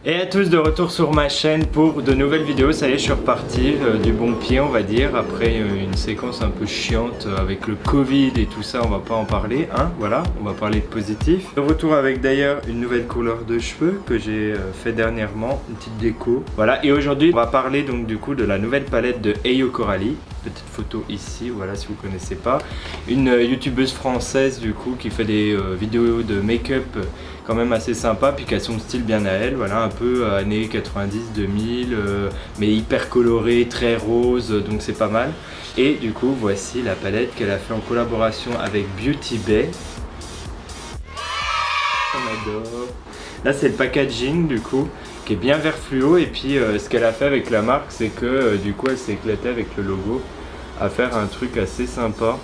Et à tous, de retour sur ma chaîne pour de nouvelles vidéos. Ça y est, je suis reparti du bon pied, on va dire, après une séquence un peu chiante avec le Covid et tout ça. On va pas en parler, hein, voilà, on va parler de positif. De retour avec d'ailleurs une nouvelle couleur de cheveux que j'ai fait dernièrement, une petite déco. Voilà, et aujourd'hui on va parler donc du coup de la nouvelle palette de Heyo Coralie. Petite photo ici, voilà, si vous connaissez pas. Une youtubeuse française du coup qui fait des vidéos de make-up quand même assez sympa, puis qui a son style bien à elle, voilà, un peu années 90-2000, mais hyper coloré, très rose, donc c'est pas mal. Et du coup voici la palette qu'elle a fait en collaboration avec Beauty Bay. On adore. Là c'est le packaging du coup qui est bien vert fluo, et puis ce qu'elle a fait avec la marque, c'est que du coup elle s'est éclatée avec le logo à faire un truc assez sympa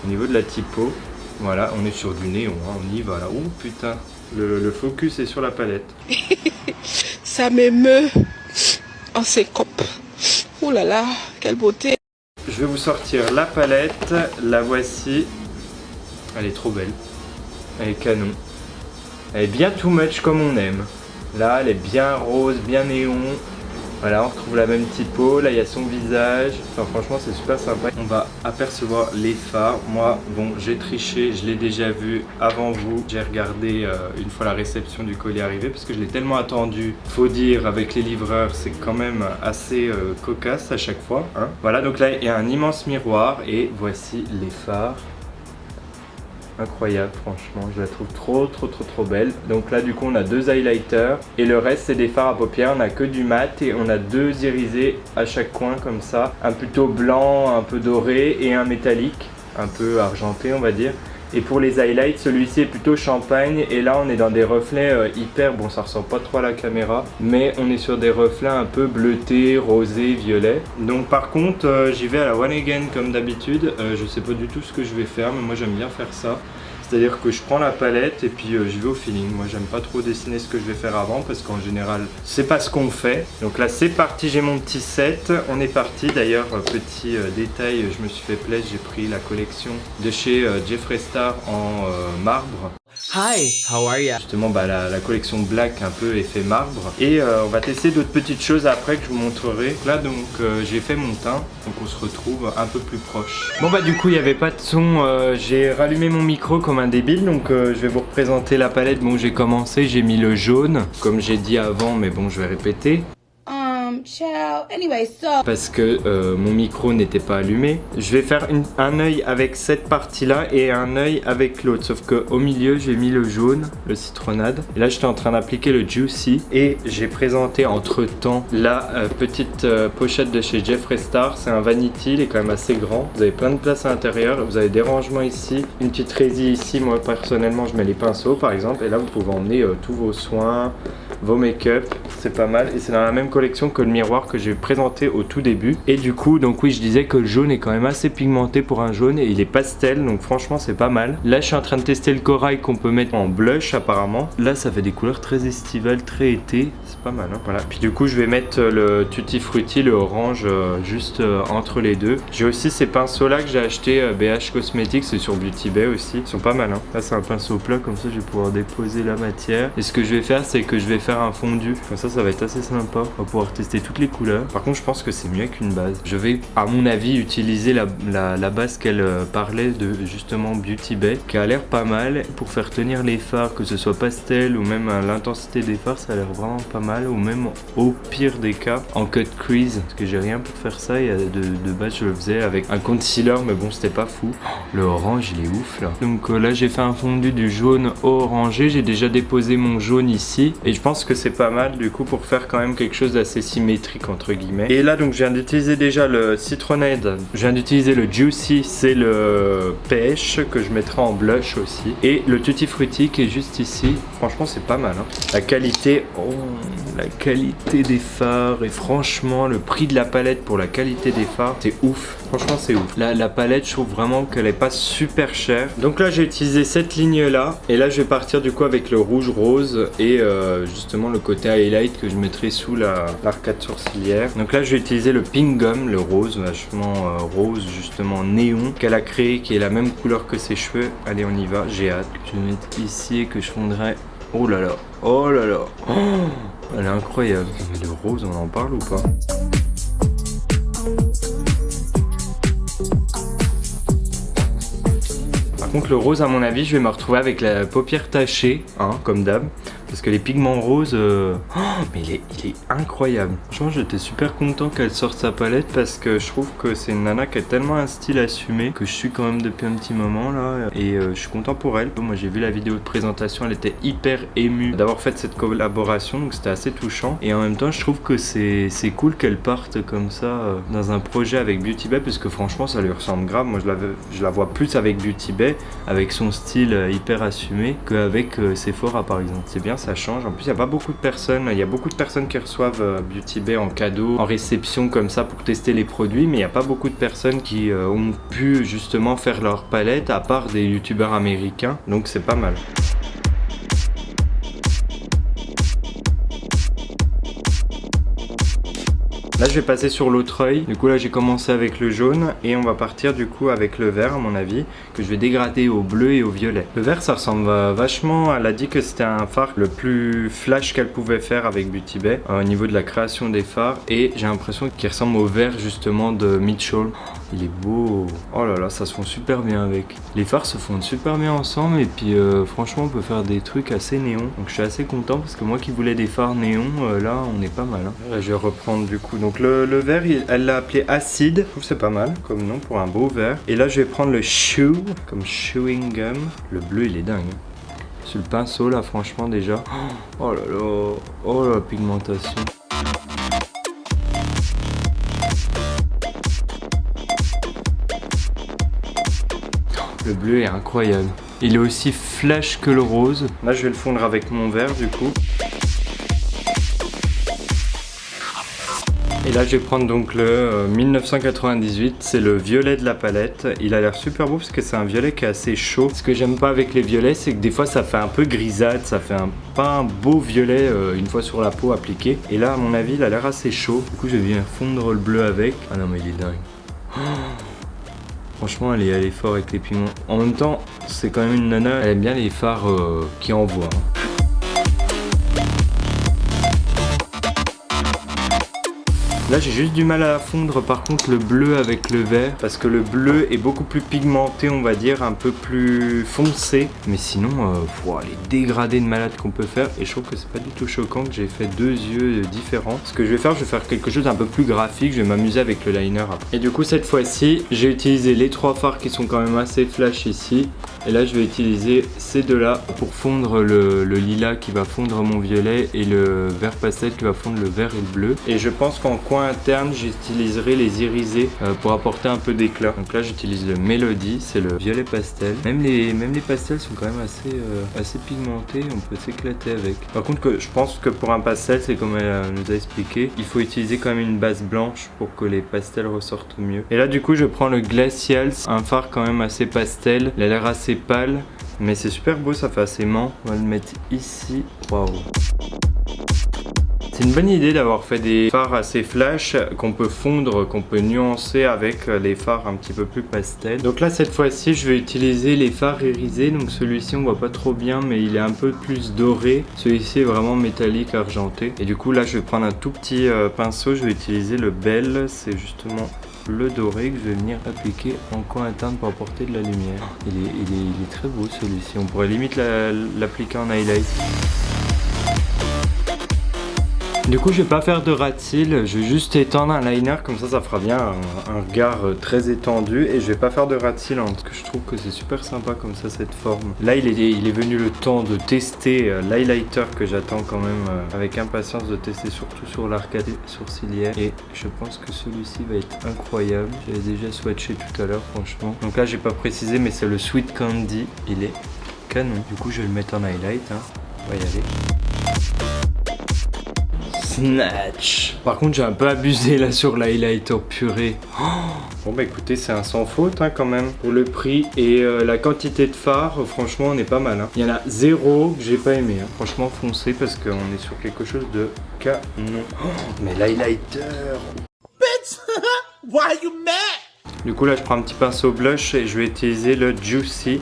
au niveau de la typo. Voilà, on est sur du néon, hein, on y va là. Oh putain, le focus est sur la palette. Ça m'émeut en syncope. Oh là là, quelle beauté. Je vais vous sortir la palette, la voici. Elle est trop belle, elle est canon. Elle est bien too much comme on aime. Là elle est bien rose, bien néon. Voilà, on retrouve la même typo, là il y a son visage, enfin franchement c'est super sympa. On va apercevoir les fards. Moi, bon, j'ai triché, je l'ai déjà vu avant vous. J'ai regardé une fois la réception du colis arrivé parce que je l'ai tellement attendu. Faut dire, avec les livreurs, c'est quand même assez cocasse à chaque fois, hein. Voilà, donc là il y a un immense miroir et voici les fards. Incroyable, franchement, je la trouve trop belle. Donc là du coup on a deux highlighters et le reste c'est des fards à paupières. On a que du mat et on a deux irisés à chaque coin comme ça, un plutôt blanc, un peu doré et un métallique, un peu argenté on va dire. Et pour les highlights, celui-ci est plutôt champagne, et là on est dans des reflets hyper, bon ça ressort pas trop à la caméra, mais on est sur des reflets un peu bleutés, rosés, violets. Donc par contre j'y vais à la one again comme d'habitude. Je sais pas du tout ce que je vais faire, mais moi j'aime bien faire ça. C'est-à-dire que je prends la palette et puis j'y vais au feeling. Moi j'aime pas trop dessiner ce que je vais faire avant parce qu'en général c'est pas ce qu'on fait. Donc là c'est parti, j'ai mon petit set, on est parti. D'ailleurs petit détail, je me suis fait plaisir, j'ai pris la collection de chez Jeffree Star en marbre. Hi, how are you? Justement bah, la collection black un peu effet marbre. Et on va tester d'autres petites choses après que je vous montrerai. Là donc j'ai fait mon teint, donc on se retrouve un peu plus proche. Bon bah du coup il n'y avait pas de son, j'ai rallumé mon micro comme un débile. Donc je vais vous représenter la palette. Bon j'ai commencé, j'ai mis le jaune comme j'ai dit avant, mais bon je vais répéter. Anyway, Parce que mon micro n'était pas allumé. Je vais faire un œil avec cette partie là et un œil avec l'autre, sauf que au milieu j'ai mis le jaune, le citronnade, et là j'étais en train d'appliquer le Juicy, et j'ai présenté entre temps la petite pochette de chez Jeffree Star. C'est un vanity, il est quand même assez grand, vous avez plein de place à l'intérieur, vous avez des rangements ici, une petite résille ici. Moi personnellement je mets les pinceaux par exemple, et là vous pouvez emmener tous vos soins, vos make-up, c'est pas mal. Et c'est dans la même collection que le miroir que j'ai présenté au tout début. Et du coup donc oui, je disais que le jaune est quand même assez pigmenté pour un jaune, et il est pastel, donc franchement c'est pas mal. Là je suis en train de tester le corail qu'on peut mettre en blush apparemment. Là ça fait des couleurs très estivales, très été, c'est pas mal, hein. Voilà, puis du coup je vais mettre le Tutti Frutti, le orange juste entre les deux. J'ai aussi ces pinceaux là que j'ai acheté BH Cosmetics, c'est sur Beauty Bay aussi, ils sont pas mal, hein. Là c'est un pinceau plat, comme ça je vais pouvoir déposer la matière. Et ce que je vais faire, c'est que je vais faire un fondu, comme ça ça va être assez sympa. On va pouvoir tester toutes les couleurs. Par contre je pense que c'est mieux qu'une base. Je vais à mon avis utiliser la base qu'elle parlait de, justement Beauty Bay, qui a l'air pas mal pour faire tenir les fards, que ce soit pastel ou même l'intensité des fards, ça a l'air vraiment pas mal. Ou même au pire des cas en cut crease, parce que j'ai rien pour faire ça. Et de base je le faisais avec un concealer, mais bon c'était pas fou. Le orange il est ouf là. Donc là j'ai fait un fondu du jaune au orangé. J'ai déjà déposé mon jaune ici, et je pense que c'est pas mal du coup pour faire quand même quelque chose d'assez symétrique entre guillemets. Et là donc je viens d'utiliser déjà le citronnade, je viens d'utiliser le Juicy, c'est le pêche que je mettrai en blush aussi, et le Tutti Frutti qui est juste ici. Franchement c'est pas mal, hein. La qualité, oh, la qualité des fards, et franchement le prix de la palette pour la qualité des fards, c'est ouf. Franchement c'est ouf. La palette, je trouve vraiment qu'elle est pas super chère. Donc là j'ai utilisé cette ligne là, et là je vais partir du coup avec le rouge rose et justement le côté highlight que je mettrai sous l'arcade sourcilière. Donc là je vais utiliser le Pink Gum, le rose, vachement rose justement néon, qu'elle a créé, qui est la même couleur que ses cheveux. Allez on y va, j'ai hâte. Je vais mettre ici et que je fondrai. Oh là là, oh là là, oh, Elle est incroyable. Mais le rose, on en parle ou pas? Par contre, le rose, à mon avis, je vais me retrouver avec la paupière tachée, hein, comme d'hab. Parce que les pigments roses, oh, mais il est incroyable. Franchement, j'étais super content qu'elle sorte sa palette parce que je trouve que c'est une nana qui a tellement un style assumé que je suis quand même depuis un petit moment là. Et je suis content pour elle. Moi, j'ai vu la vidéo de présentation, elle était hyper émue d'avoir fait cette collaboration, donc c'était assez touchant. Et en même temps, je trouve que c'est cool qu'elle parte comme ça dans un projet avec Beauty Bay parce que franchement, ça lui ressemble grave. Moi, je la vois plus avec Beauty Bay, avec son style hyper assumé, qu'avec Sephora par exemple. C'est bien. Ça change. En plus, il n'y a pas beaucoup de personnes. Il y a beaucoup de personnes qui reçoivent Beauty Bay en cadeau, en réception comme ça pour tester les produits, mais il n'y a pas beaucoup de personnes qui ont pu justement faire leur palette à part des youtubeurs américains. Donc c'est pas mal. Là je vais passer sur l'autre œil, du coup là j'ai commencé avec le jaune et on va partir du coup avec le vert à mon avis, que je vais dégrader au bleu et au violet. Le vert ça ressemble vachement, elle a dit que c'était un fard le plus flash qu'elle pouvait faire avec Beauty Bay au niveau de la création des fards, et j'ai l'impression qu'il ressemble au vert justement de Mitchell. Il est beau. Oh là là, ça se fond super bien avec. Les fards se fondent super bien ensemble et puis franchement on peut faire des trucs assez néons. Donc je suis assez content parce que moi qui voulais des fards néons, là on est pas mal. Hein. Là, je vais reprendre du coup. Donc le vert, elle l'a appelé acide. Je trouve que c'est pas mal comme nom pour un beau vert. Et là je vais prendre le chew, comme chewing gum. Le bleu il est dingue. Sur le pinceau là franchement déjà. Oh là là, oh la pigmentation. Le bleu est incroyable. Il est aussi flash que le rose. Là, je vais le fondre avec mon vert du coup. Et là, je vais prendre donc le 1998. C'est le violet de la palette. Il a l'air super beau parce que c'est un violet qui est assez chaud. Ce que j'aime pas avec les violets, c'est que des fois, ça fait un peu grisade. Ça fait pas un beau violet une fois sur la peau appliqué. Et là, à mon avis, il a l'air assez chaud. Du coup, je vais venir fondre le bleu avec. Ah non, mais il est dingue. Oh, franchement, elle est forte avec les pigments. En même temps, c'est quand même une nana, elle aime bien les fards qui envoient. Hein. Là, j'ai juste du mal à fondre par contre le bleu avec le vert parce que le bleu est beaucoup plus pigmenté, on va dire, un peu plus foncé. Mais sinon, les dégradés de malade qu'on peut faire, et je trouve que c'est pas du tout choquant que j'ai fait deux yeux différents. Ce que je vais faire quelque chose d'un peu plus graphique, je vais m'amuser avec le liner après. Et du coup, cette fois-ci, j'ai utilisé les trois fards qui sont quand même assez flash ici. Et là, je vais utiliser ces deux-là pour fondre le lilas qui va fondre mon violet et le vert pastel qui va fondre le vert et le bleu. Et je pense qu'en coin interne, j'utiliserai les irisés pour apporter un peu d'éclat. Donc là, j'utilise le Melody, c'est le violet pastel. Même les pastels sont quand même assez pigmentés, on peut s'éclater avec. Par contre, je pense que pour un pastel, c'est comme elle nous a expliqué, il faut utiliser quand même une base blanche pour que les pastels ressortent mieux. Et là, du coup, je prends le Glacials, un fard quand même assez pastel. Il a l'air assez pâle, mais c'est super beau, ça fait assez mat. On va le mettre ici. Waouh. C'est une bonne idée d'avoir fait des fards assez flash qu'on peut fondre, qu'on peut nuancer avec les fards un petit peu plus pastel. Donc là, cette fois-ci, je vais utiliser les fards irisés. Donc celui-ci, on voit pas trop bien, mais il est un peu plus doré. Celui-ci est vraiment métallique, argenté. Et du coup, là, je vais prendre un tout petit pinceau. Je vais utiliser le Bell. C'est justement le doré que je vais venir appliquer en coin interne pour apporter de la lumière. Il est très beau celui-ci. On pourrait limite l'appliquer en highlight. Du coup, je vais pas faire de ras de cils, je vais juste étendre un liner, comme ça fera bien un regard très étendu, et je vais pas faire de ras de cils parce que je trouve que c'est super sympa comme ça cette forme. Là, il est venu le temps de tester l'highlighter que j'attends quand même avec impatience de tester, surtout sur l'arcade sourcilière, et je pense que celui-ci va être incroyable. J'avais déjà swatché tout à l'heure, franchement. Donc là, j'ai pas précisé, mais c'est le Sweet Candy, il est canon. Du coup, je vais le mettre en highlight, hein. On va y aller. Snatch. Par contre, j'ai un peu abusé là sur l'highlighter purée. Oh, bon bah écoutez, c'est un sans faute hein, quand même pour le prix et la quantité de fard. Franchement, on est pas mal. Hein. Il y en a zéro que j'ai pas aimé. Hein. Franchement, foncez parce qu'on est sur quelque chose de canon. Oh, mais l'highlighter. Bitch, why you mad? Du coup là, je prends un petit pinceau blush et je vais utiliser le Juicy.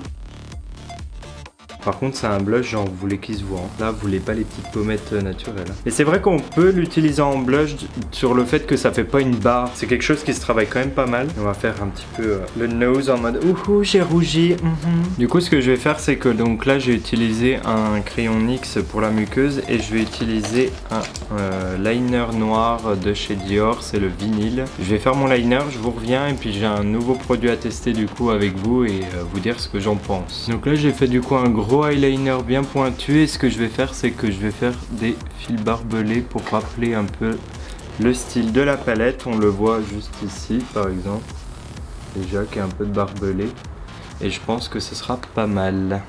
Par contre c'est un blush genre vous voulez qu'il se voit. Là vous voulez pas les petites pommettes naturelles. Et c'est vrai qu'on peut l'utiliser en blush sur le fait que ça fait pas une barre. C'est quelque chose qui se travaille quand même pas mal. On va faire un petit peu le nose en mode ouhou j'ai rougi. Du coup ce que je vais faire c'est que donc là j'ai utilisé un crayon NYX pour la muqueuse et je vais utiliser un liner noir de chez Dior, c'est le vinyle. Je vais faire mon liner, je vous reviens et puis j'ai un nouveau produit à tester du coup avec vous et vous dire ce que j'en pense. Donc là j'ai fait du coup un gros eyeliner bien pointu et ce que je vais faire c'est que je vais faire des fils barbelés pour rappeler un peu le style de la palette. On le voit juste ici par exemple, déjà qu'il y a un peu de barbelé et je pense que ce sera pas mal.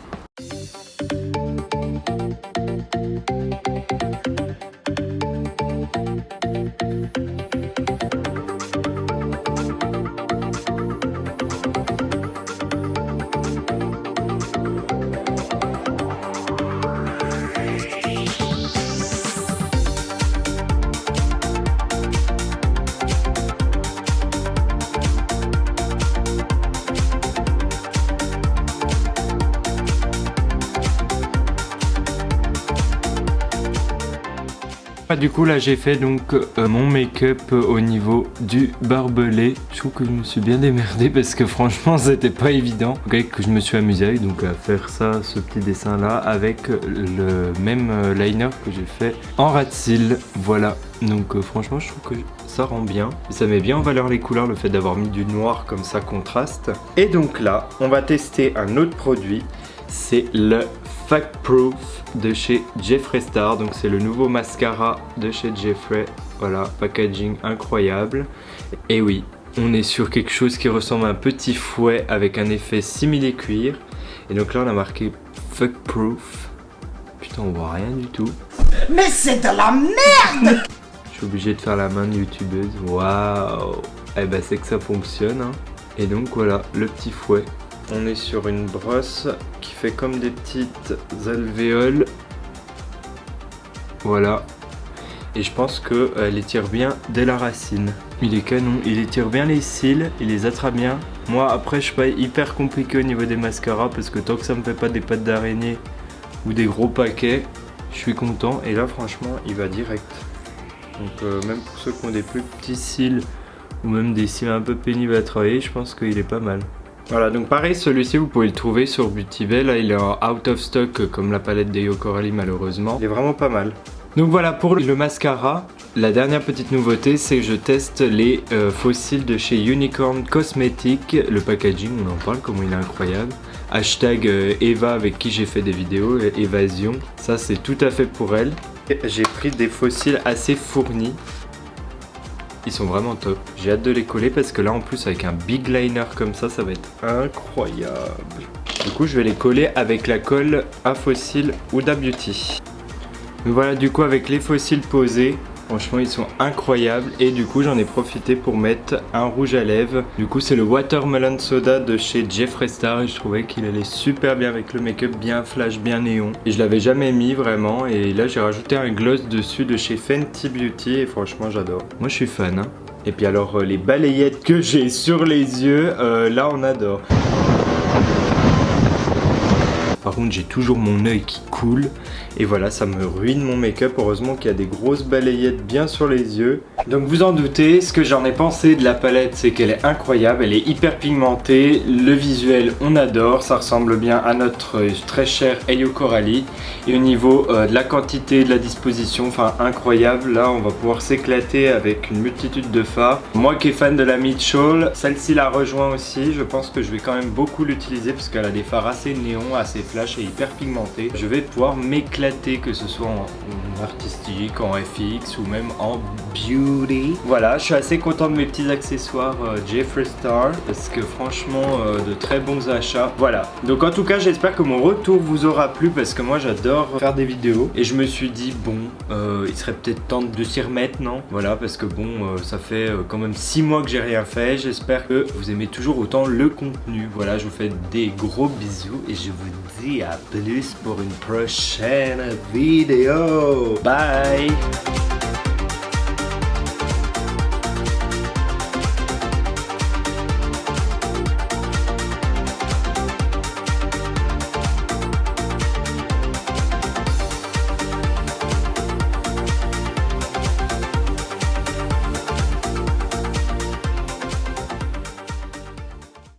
Du coup là j'ai fait donc mon make-up au niveau du barbelé. Je trouve que je me suis bien démerdé parce que franchement c'était pas évident. Okay, que je me suis amusé donc à faire ça, ce petit dessin là avec le même liner que j'ai fait en rat de cils. Voilà, donc franchement je trouve que ça rend bien. Et ça met bien en valeur les couleurs, le fait d'avoir mis du noir comme ça contraste. Et donc là on va tester un autre produit. C'est le Fake Proof de chez Jeffree Star. Donc c'est le nouveau mascara de chez Jeffree. Voilà, packaging incroyable. Et oui, on est sur quelque chose qui ressemble à un petit fouet avec un effet simili-cuir. Et donc là on a marqué Fake Proof. Putain on voit rien du tout. Mais c'est de la merde! Je suis obligé de faire la main de youtubeuse. Waouh! Eh ben c'est que ça fonctionne hein. Et donc voilà, le petit fouet. On est sur une brosse qui fait comme des petites alvéoles. Voilà. Et je pense qu'elle étire bien dès la racine. Il est canon, il étire bien les cils, il les attrape bien. Moi après je suis pas hyper compliqué au niveau des mascaras parce que tant que ça me fait pas des pattes d'araignée ou des gros paquets, je suis content. Et là franchement il va direct. Donc même pour ceux qui ont des plus petits cils ou même des cils un peu pénibles à travailler, je pense qu'il est pas mal. Voilà, donc pareil, celui-ci vous pouvez le trouver sur Beauty Bay. Là il est en out of stock comme la palette d'Ayo Coralie malheureusement. Il est vraiment pas mal. Donc voilà pour le mascara. La dernière petite nouveauté c'est que je teste les fossiles de chez Unicorn Cosmetics. Le packaging on en parle, comment il est incroyable. Hashtag Eva avec qui j'ai fait des vidéos, Évasion. Ça c'est tout à fait pour elle. J'ai pris des fossiles assez fournis. Ils sont vraiment top. J'ai hâte de les coller parce que là en plus avec un big liner comme ça, ça va être incroyable. Du coup je vais les coller avec la colle à fossiles Huda Beauty. Donc voilà, du coup avec les fossiles posés, franchement ils sont incroyables. Et du coup j'en ai profité pour mettre un rouge à lèvres. Du coup c'est le Watermelon Soda de chez Jeffree Star. Et je trouvais qu'il allait super bien avec le make-up, bien flash, bien néon. Et je l'avais jamais mis vraiment. Et là j'ai rajouté un gloss dessus de chez Fenty Beauty. Et franchement j'adore. Moi je suis fan hein. Et puis alors les balayettes que j'ai sur les yeux, là on adore. Par contre j'ai toujours mon œil qui coule et voilà ça me ruine mon make-up. Heureusement qu'il y a des grosses balayettes bien sur les yeux. Donc vous en doutez, ce que j'en ai pensé de la palette c'est qu'elle est incroyable, elle est hyper pigmentée. Le visuel on adore, ça ressemble bien à notre très cher Ayo Coralie. Et au niveau de la quantité, de la disposition, enfin incroyable. Là on va pouvoir s'éclater avec une multitude de fards. Moi qui est fan de la Mitchell, celle-ci la rejoint aussi. Je pense que je vais quand même beaucoup l'utiliser parce qu'elle a des fards assez néons, assez flash et hyper pigmenté. Je vais pouvoir m'éclater, que ce soit en artistique, en FX ou même en beauty. Voilà, je suis assez content de mes petits accessoires Jeffree Star parce que franchement de très bons achats. Voilà, donc en tout cas j'espère que mon retour vous aura plu parce que moi j'adore faire des vidéos et je me suis dit bon il serait peut-être temps de s'y remettre, non? Voilà, parce que bon ça fait quand même 6 mois que j'ai rien fait. J'espère que vous aimez toujours autant le contenu. Voilà, je vous fais des gros bisous et je vous dis à plus pour une prochaine vidéo. Bye.